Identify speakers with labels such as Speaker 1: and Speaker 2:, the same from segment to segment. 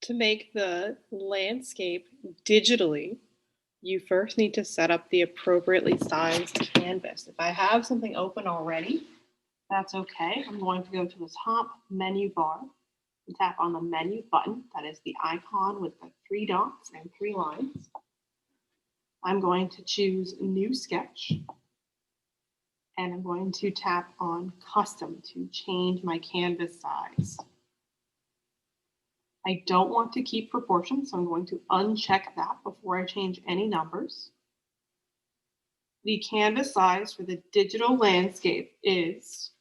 Speaker 1: To make the landscape digitally, you first need to set up the appropriately sized canvas. If I have something open already, that's okay. I'm going to go to the top menu bar and tap on the menu button. That is the icon with the 3 dots and 3 lines. I'm going to choose New Sketch, and I'm going to tap on Custom to change my canvas size. I don't want to keep proportions, so I'm going to uncheck that before I change any numbers. The canvas size for the digital landscape is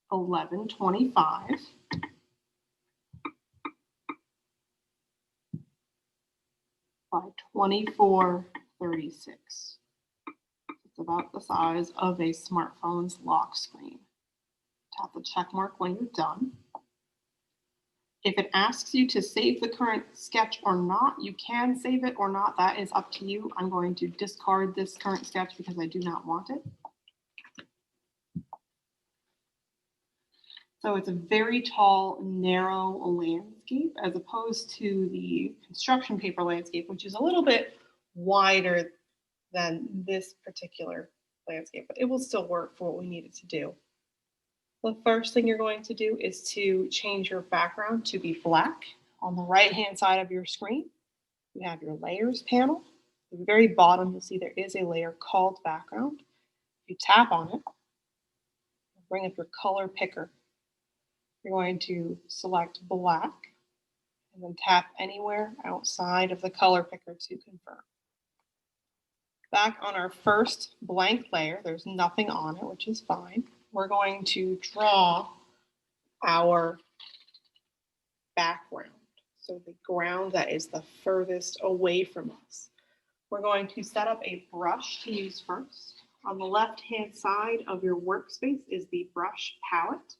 Speaker 1: 1125 by 2436. It's about the size of a smartphone's lock screen. Tap the check mark when you're done. If it asks you to save the current sketch or not, you can save it or not. That is up to you. I'm going to discard this current sketch because I do not want it. So it's a very tall, narrow landscape as opposed to the construction paper landscape, which is a little bit wider than this particular landscape, but it will still work for what we need it to do. The first thing you're going to do is to change your background to be black. On the right-hand side of your screen, you have your layers panel. At the very bottom, you'll see there is a layer called background. If you tap on it, bring up your color picker. You're going to select black and then tap anywhere outside of the color picker to confirm. Back on our first blank layer, there's nothing on it, which is fine. We're going to draw our background, so the ground that is the furthest away from us. We're going to set up a brush to use first. On the left-hand side of your workspace is the brush palette.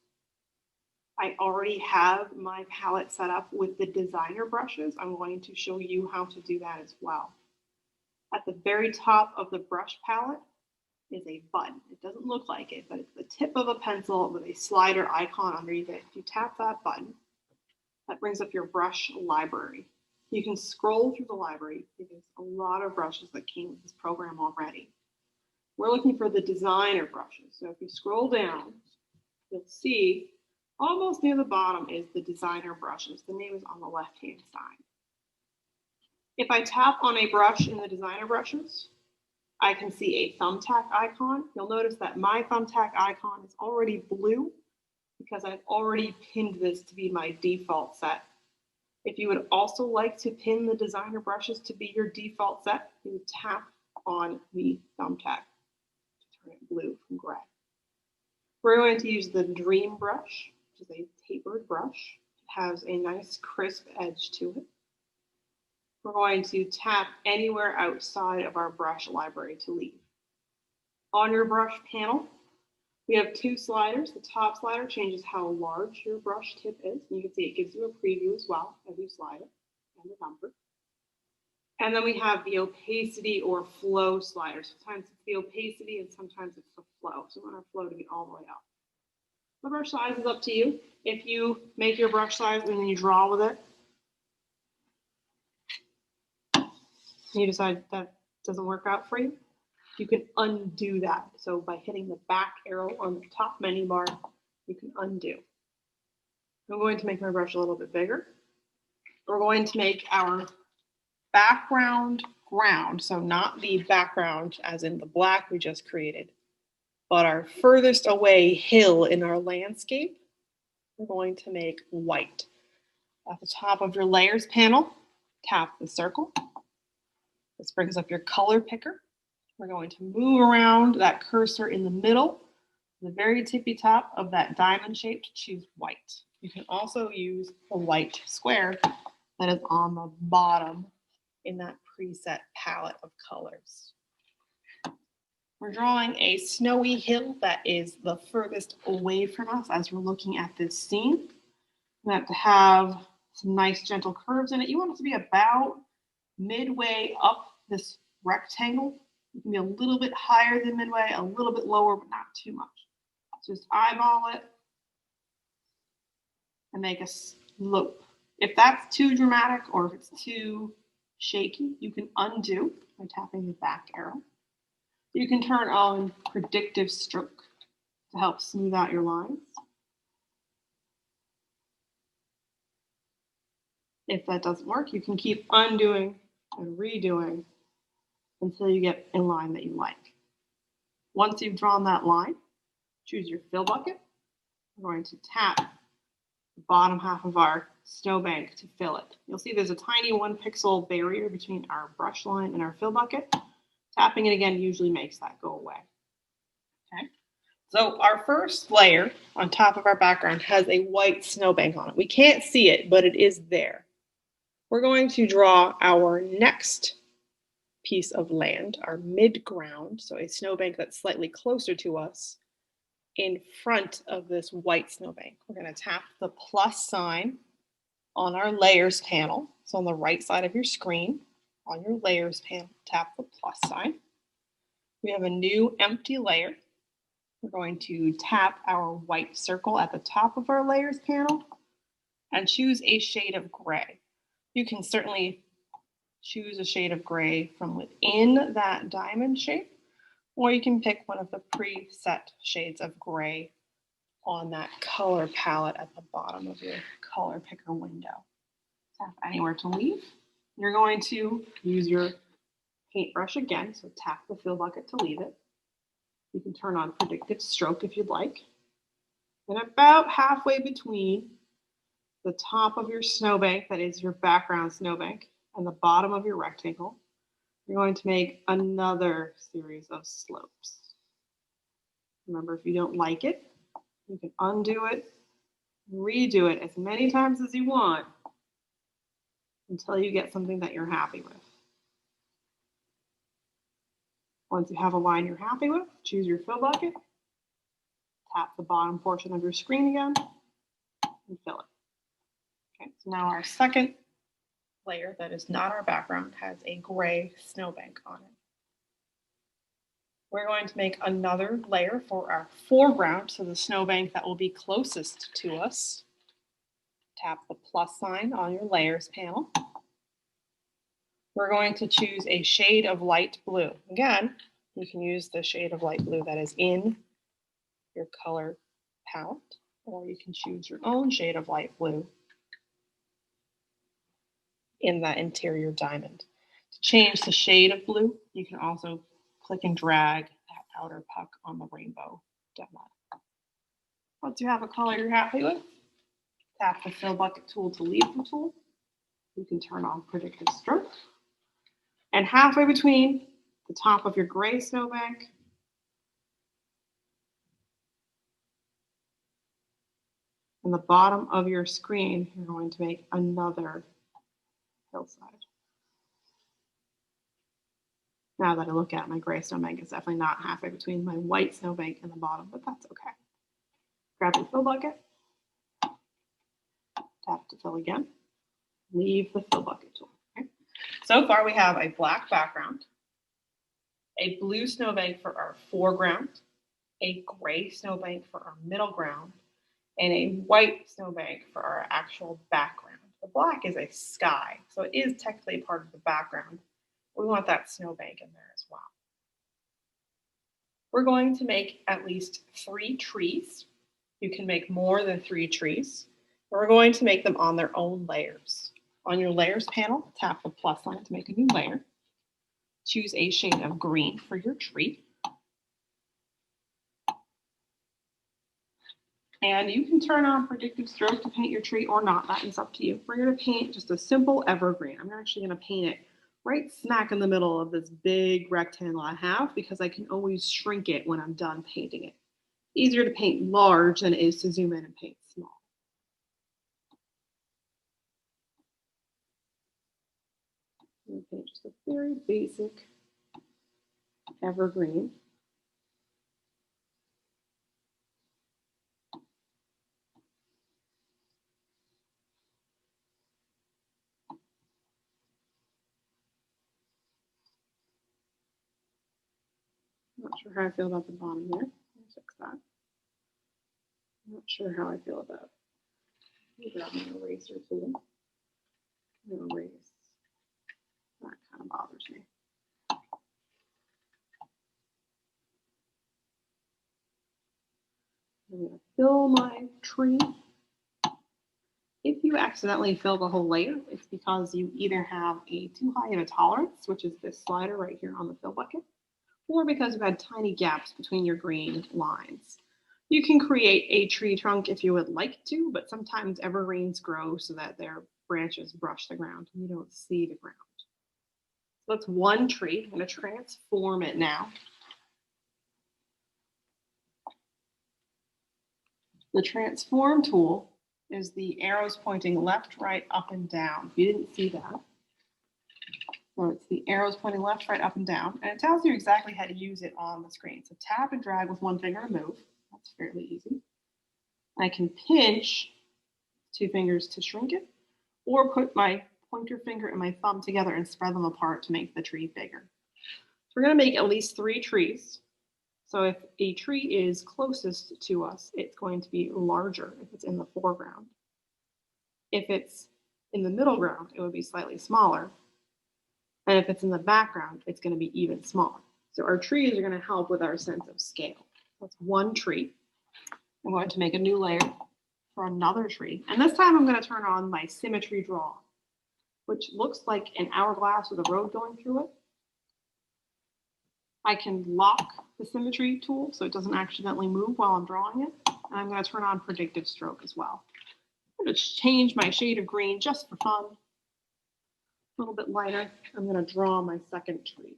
Speaker 1: I already have my palette set up with the designer brushes. I'm going to show you how to do that as well. At the very top of the brush palette is a button. It doesn't look like it, but it's the tip of a pencil with a slider icon underneath it. If you tap that button, that brings up your brush library. You can scroll through the library because a lot of brushes that came with this program already. We're looking for the designer brushes. So if you scroll down, you'll see almost near the bottom is the designer brushes. The name is on the left-hand side. If I tap on a brush in the designer brushes, I can see a thumbtack icon. You'll notice that my thumbtack icon is already blue because I've already pinned this to be my default set. If you would also like to pin the designer brushes to be your default set, you would tap on the thumbtack to turn it blue from gray. We're going to use the Dream brush, which is a tapered brush. It has a nice crisp edge to it. We're going to tap anywhere outside of our brush library to leave. On your brush panel, we have 2 sliders. The top slider changes how large your brush tip is. You can see it gives you a preview as well as you slide it and the number. And then we have the opacity or flow slider. Sometimes it's the opacity and sometimes it's the flow. So we want our flow to be all the way up. The brush size is up to you. If you make your brush size and then you draw with it, you decide that doesn't work out for you, you can undo that. So by hitting the back arrow on the top menu bar, you can undo. I'm going to make my brush a little bit bigger. We're going to make our background ground, so not the background as in the black we just created, but our furthest away hill in our landscape, we're going to make white. At the top of your layers panel, tap the circle. This brings up your color picker. We're going to move around that cursor in the middle, the very tippy top of that diamond shape to choose white. You can also use the white square that is on the bottom in that preset palette of colors. We're drawing a snowy hill that is the furthest away from us as we're looking at this scene. We have to have some nice gentle curves in it. You want it to be about midway up this rectangle. You can be a little bit higher than midway, a little bit lower, but not too much. Just eyeball it and make a slope. If that's too dramatic or if it's too shaky, you can undo by tapping the back arrow. You can turn on predictive stroke to help smooth out your lines. If that doesn't work, you can keep undoing and redoing until you get a line that you like. Once you've drawn that line, choose your fill bucket. We're going to tap the bottom half of our snowbank to fill it. You'll see there's a tiny 1 pixel barrier between our brush line and our fill bucket. Tapping it again usually makes that go away. Okay. So our first layer on top of our background has a white snowbank on it. We can't see it, but it is there. We're going to draw our next piece of land, our midground, so a snowbank that's slightly closer to us, in front of this white snowbank. We're going to tap the plus sign on our layers panel. So on the right side of your screen, on your layers panel, tap the plus sign. We have a new empty layer. We're going to tap our white circle at the top of our layers panel and choose a shade of gray. You can certainly choose a shade of gray from within that diamond shape, or you can pick one of the preset shades of gray on that color palette at the bottom of your color picker window. Tap anywhere to leave. You're going to use your paintbrush again, so tap the fill bucket to leave it. You can turn on predictive stroke if you'd like. And about halfway between the top of your snowbank, that is your background snowbank, and the bottom of your rectangle, you're going to make another series of slopes. Remember, if you don't like it, you can undo it, redo it as many times as you want until you get something that you're happy with. Once you have a line you're happy with, choose your fill bucket, tap the bottom portion of your screen again, and fill it. Okay, so now our second layer that is not our background has a gray snowbank on it. We're going to make another layer for our foreground, so the snowbank that will be closest to us. Tap the plus sign on your layers panel. We're going to choose a shade of light blue. Again, you can use the shade of light blue that is in your color palette, or you can choose your own shade of light blue in that interior diamond. To change the shade of blue, you can also click and drag that outer puck on the rainbow down that. Once you have a color you're happy with, tap the fill bucket tool to leave the tool. You can turn on predictive stroke. And halfway between the top of your gray snowbank and the bottom of your screen, you're going to make another hillside. Now that I look at it, my gray snowbank is definitely not halfway between my white snowbank and the bottom, but that's okay. Grab your fill bucket, tap to fill again, leave the fill bucket tool. Okay? So far we have a black background, a blue snowbank for our foreground, a gray snowbank for our middle ground, and a white snowbank for our actual background. The black is a sky, so it is technically part of the background. We want that snowbank in there as well. We're going to make at least 3 trees. You can make more than 3 trees. We're going to make them on their own layers. On your layers panel, tap the plus sign to make a new layer. Choose a shade of green for your tree. And you can turn on predictive stroke to paint your tree or not. That is up to you. We're going to paint just a simple evergreen. I'm actually going to paint it right smack in the middle of this big rectangle I have because I can always shrink it when I'm done painting it. Easier to paint large than it is to zoom in and paint small. I'm going to paint just a very basic evergreen. I'm not sure how I feel about the bottom there. I'll fix that. I'm not sure how I feel about it. Grab my eraser tool. tree. If you accidentally fill the whole layer, it's because you either have a too high of a tolerance, which is this slider right here on the fill bucket, or because you've had tiny gaps between your green lines. You can create a tree trunk if you would like to, but sometimes evergreens grow so that their branches brush the ground and you don't see the ground. So that's one tree. I'm going to transform it now. The transform tool is the arrows pointing left, right, up, and down. If you didn't see that. So it's the arrows pointing left, right, up, and down. And it tells you exactly how to use it on the screen. So tap and drag with one finger to move. That's fairly easy. I can pinch 2 fingers to shrink it, or put my pointer finger and my thumb together and spread them apart to make the tree bigger. So we're going to make at least 3 trees. So if a tree is closest to us, it's going to be larger if it's in the foreground. If it's in the middle ground, it would be slightly smaller. And if it's in the background, it's going to be even smaller. So our trees are going to help with our sense of scale. That's one tree. I'm going to make a new layer for another tree. And this time I'm going to turn on my symmetry draw, which looks like an hourglass with a road going through it. I can lock the symmetry tool so it doesn't accidentally move while I'm drawing it. And I'm going to turn on predictive stroke as well. I'm going to change my shade of green just for fun. A little bit lighter. I'm going to draw my second tree.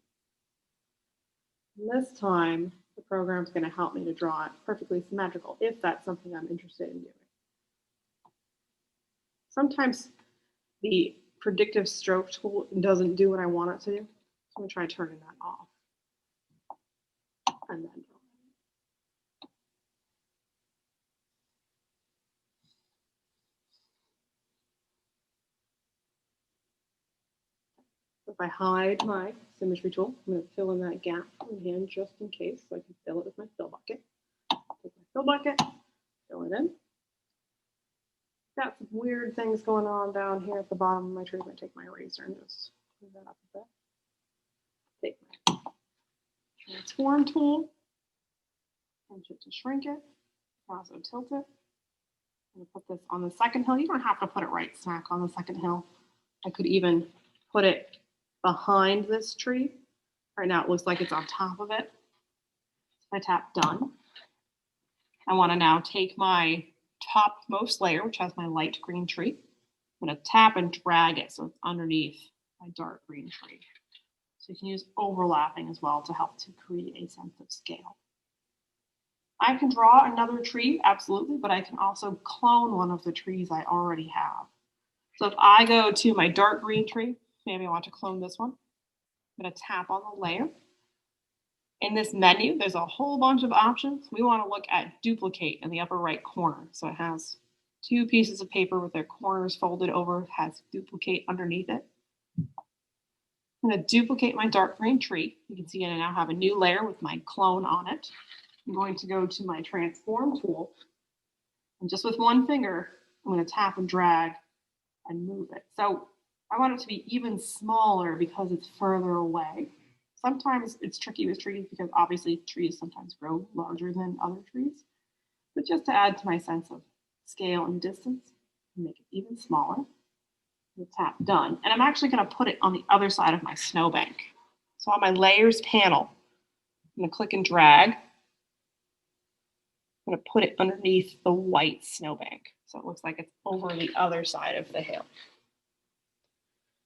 Speaker 1: And this time, the program's going to help me to draw it perfectly symmetrical if that's something I'm interested in doing. Sometimes the predictive stroke tool doesn't do what I want it to do. So I'm going to try turning that off. And then if I hide my symmetry tool, I'm going to fill in that gap in hand just in case, so I can fill it with my fill bucket. Take my fill bucket, fill it in. Got some weird things going on down here at the bottom of my tree. I'm going to take my eraser and just move that up a bit. Take my transform tool, pinch it to shrink it, also tilt it. I'm going to put this on the second hill. You don't have to put it right smack on the second hill. I could even put it behind this tree. Right now it looks like it's on top of it. I tap done. I want to now take my topmost layer, which has my light green tree. I'm going to tap and drag it so it's underneath my dark green tree. So you can use overlapping as well to help to create a sense of scale. I can draw another tree, absolutely, but I can also clone one of the trees I already have. So if I go to my dark green tree, maybe I want to clone this one. I'm going to tap on the layer. In this menu, there's a whole bunch of options. We want to look at duplicate in the upper right corner. So it has 2 pieces of paper with their corners folded over, it has duplicate underneath it. I'm going to duplicate my dark green tree. You can see I now have a new layer with my clone on it. I'm going to go to my transform tool. And just with one finger, I'm going to tap and drag and move it. So I want it to be even smaller because it's further away. Sometimes it's tricky with trees because obviously trees sometimes grow larger than other trees. But just to add to my sense of scale and distance, make it even smaller. We'll tap done. And I'm actually going to put it on the other side of my snowbank. So on my layers panel, I'm going to click and drag. I'm going to put it underneath the white snowbank. So it looks like it's over the other side of the hill.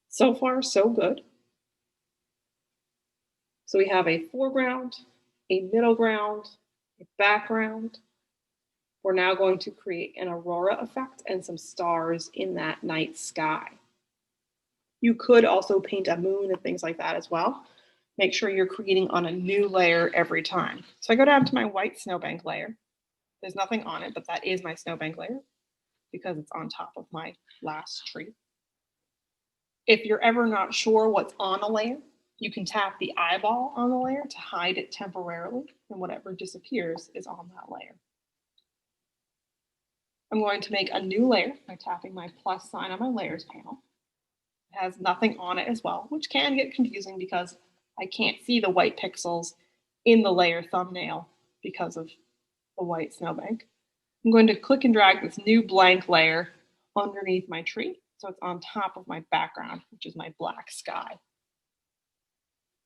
Speaker 1: So far, so good. So we have a foreground, a middle ground, a background. We're now going to create an aurora effect and some stars in that night sky. You could also paint a moon and things like that as well. Make sure you're creating on a new layer every time. So I go down to my white snowbank layer. There's nothing on it, but that is my snowbank layer because it's on top of my last tree. If you're ever not sure what's on a layer, you can tap the eyeball on the layer to hide it temporarily, and whatever disappears is on that layer. I'm going to make a new layer by tapping my plus sign on my layers panel. It has nothing on it as well, which can get confusing because I can't see the white pixels in the layer thumbnail because of the white snowbank. I'm going to click and drag this new blank layer underneath my tree so it's on top of my background, which is my black sky.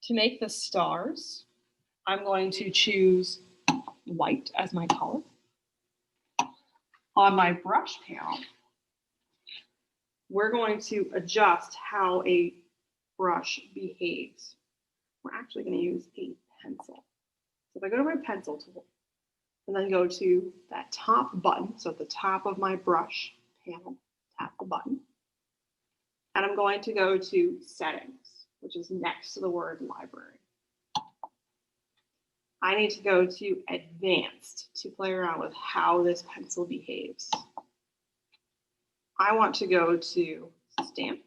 Speaker 1: To make the stars, I'm going to choose white as my color. On my brush panel, we're going to adjust how a brush behaves. We're actually going to use a pencil. So if I go to my pencil tool and then go to that top button, so at the top of my brush panel, tap the button, and I'm going to go to settings, which is next to the word library. I need to go to advanced to play around with how this pencil behaves. I want to go to stamp,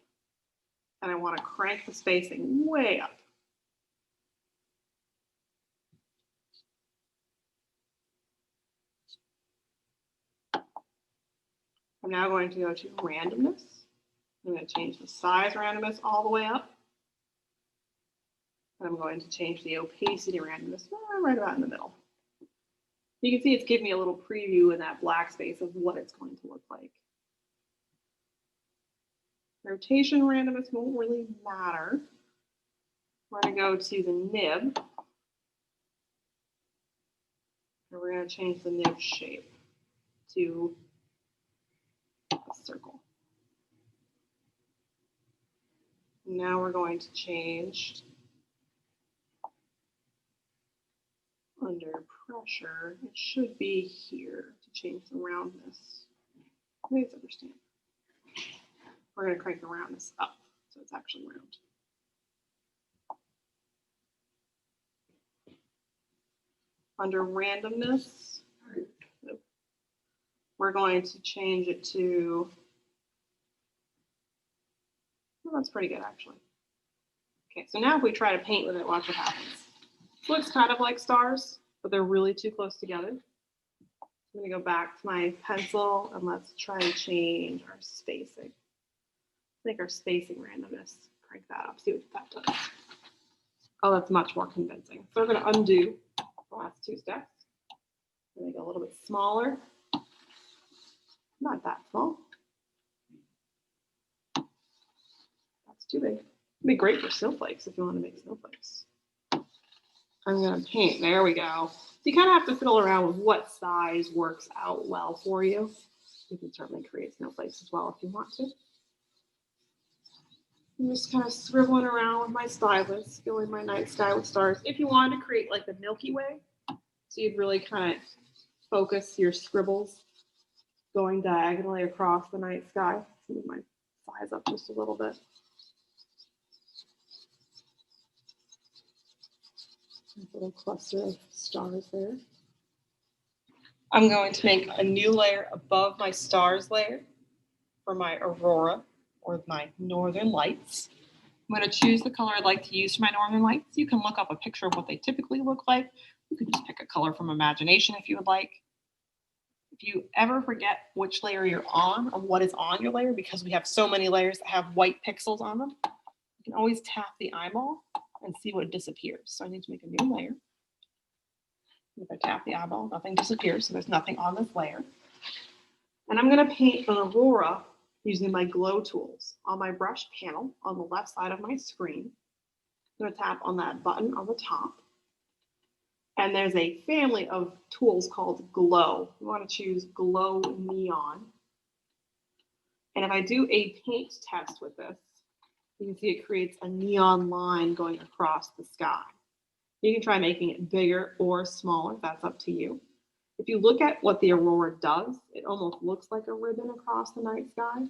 Speaker 1: and I want to crank the spacing way up. I'm now going to go to randomness. I'm going to change the size randomness all the way up. And I'm going to change the opacity randomness right about in the middle. You can see it's giving me a little preview in that black space of what it's going to look like. Rotation randomness won't really matter. We're going to go to the nib. And we're going to change the nib shape to a circle. Now we're going to change under pressure. It should be here to change the roundness. Maybe it's understand. We're going to crank the roundness up so it's actually round. Under randomness, we're going to change it to, well, that's pretty good actually. Okay, so now if we try to paint with it, watch what happens. It looks kind of like stars, but they're really too close together. I'm going to go back to my pencil and let's try to change our spacing. Make our spacing randomness, crank that up, see what that does. Oh, that's much more convincing. So we're going to undo the last two steps. Make it a little bit smaller. Not that small. That's too big. It'd be great for snowflakes if you want to make snowflakes. I'm going to paint. There we go. So you kind of have to fiddle around with what size works out well for you. You can certainly create snowflakes as well if you want to. I'm just kind of scribbling around with my stylus, filling my night sky with stars. If you wanted to create like the Milky Way, so you'd really kind of focus your scribbles going diagonally across the night sky. Move my size up just a little bit. A little cluster of stars there. I'm going to make a new layer above my stars layer for my aurora or my northern lights. I'm going to choose the color I'd like to use for my northern lights. You can look up a picture of what they typically look like. You can just pick a color from imagination if you would like. If you ever forget which layer you're on or what is on your layer, because we have so many layers that have white pixels on them, you can always tap the eyeball and see what disappears. So I need to make a new layer. If I tap the eyeball, nothing disappears, so there's nothing on this layer. And I'm going to paint an aurora using my glow tools on my brush panel on the left side of my screen. I'm going to tap on that button on the top. And there's a family of tools called glow. You want to choose glow neon. And if I do a paint test with this, you can see it creates a neon line going across the sky. You can try making it bigger or smaller. That's up to you. If you look at what the aurora does, it almost looks like a ribbon across the night sky.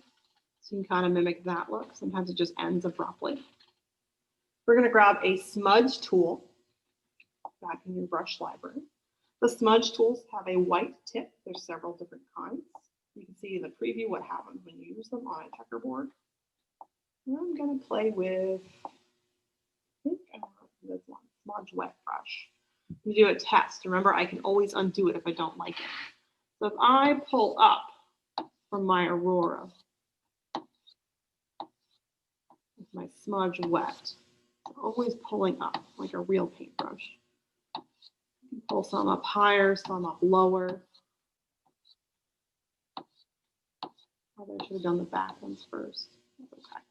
Speaker 1: So you can kind of mimic that look. Sometimes it just ends abruptly. We're going to grab a smudge tool back in your brush library. The smudge tools have a white tip. There's several different kinds. You can see in the preview what happens when you use them on a checkerboard. And I'm going to play with, I think I want this one, smudge wet brush. I'm going to do a test. Remember, I can always undo it if I don't like it. So if I pull up from my aurora with my smudge wet, I'm always pulling up like a real paintbrush. Pull some up higher, some up lower. Probably should have done the back ones first. That's okay.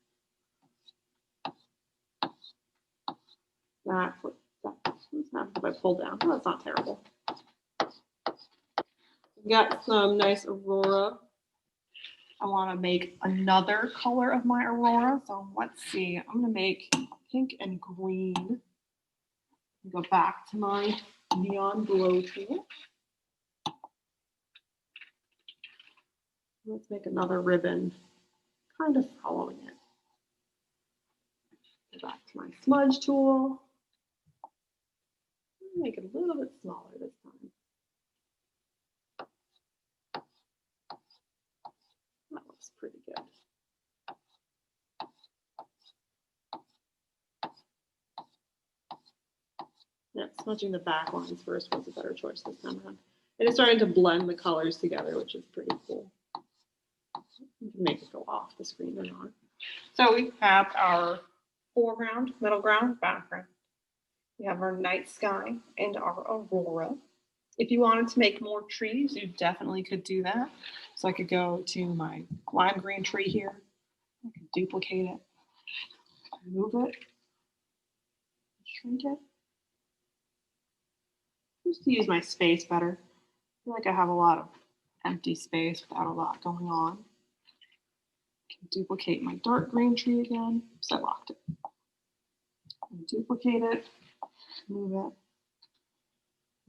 Speaker 1: That's what happens if I pull down. Oh, that's not terrible. Got some nice Aurora. I want to make another color of my Aurora. So let's see. I'm going to make pink and green. Go back to my neon glow tool. Let's make another ribbon, kind of following it. Go back to my smudge tool. Make it a little bit smaller this time. That looks pretty good. Yeah, smudging the back lines first was a better choice this time around. And it's starting to blend the colors together, which is pretty cool. You can make it go off the screen or not. So we have our foreground, middle ground, background. We have our night sky and our Aurora. If you wanted to make more trees, you definitely could do that. So I could go to my lime green tree here. I could duplicate it, move it, shrink it. Just to use my space better. I feel like I have a lot of empty space without a lot going on. I can duplicate my dark green tree again. So I locked it. And duplicate it, move it,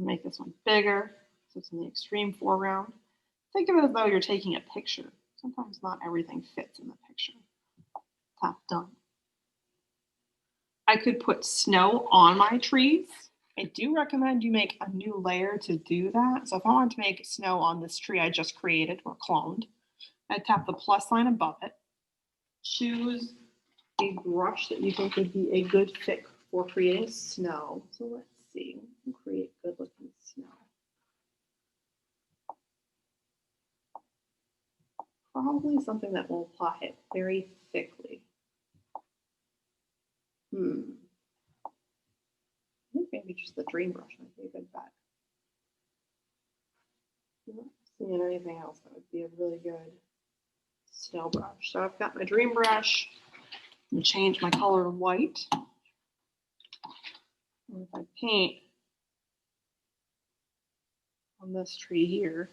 Speaker 1: make this one bigger. So it's in the extreme foreground. Think of it as though you're taking a picture. Sometimes not everything fits in the picture. Tap done. I could put snow on my trees. I do recommend you make a new layer to do that. So if I wanted to make snow on this tree I just created or cloned, I tap the plus sign above it, choose a brush that you think would be a good fit for creating snow. So let's see, create good looking snow. Probably something that will apply it very thickly. I think maybe just the dream brush might be a good bet. I'm not seeing anything else that would be a really good snow brush. So I've got my dream brush. I'm gonna change my color to white. And if I paint on this tree here,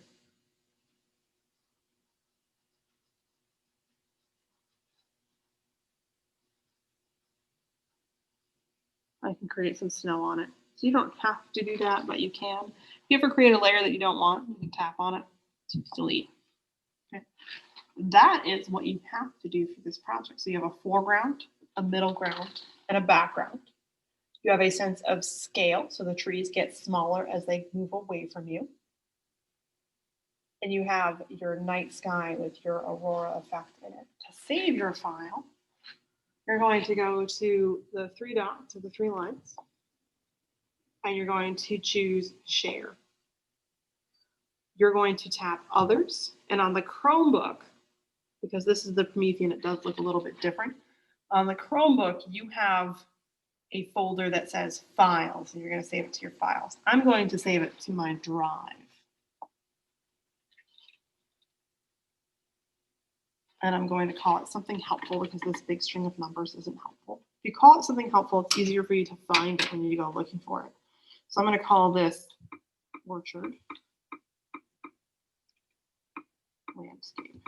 Speaker 1: I can create some snow on it. So you don't have to do that, but you can. If you ever create a layer that you don't want, you can tap on it to delete. Okay. That is what you have to do for this project. So you have a foreground, a middle ground, and a background. You have a sense of scale, so the trees get smaller as they move away from you. And you have your night sky with your Aurora effect in it. To save your file, you're going to go to the three dots or the three lines, and you're going to choose share. You're going to tap others, and on the Chromebook, because this is the Promethean, it does look a little bit different. On the Chromebook, you have a folder that says files, and you're going to save it to your files. I'm going to save it to my drive. And I'm going to call it something helpful because this big string of numbers isn't helpful. If you call it something helpful, it's easier for you to find it when you go looking for it. So I'm going to call this Orchard Landscape.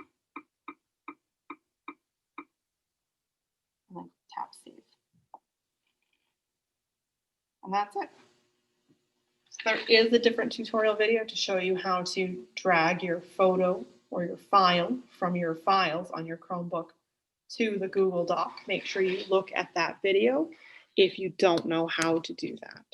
Speaker 1: And then tap save. And that's it. So there is a different tutorial video to show you how to drag your photo or your file from your files on your Chromebook to the Google Doc. Make sure you look at that video if you don't know how to do that.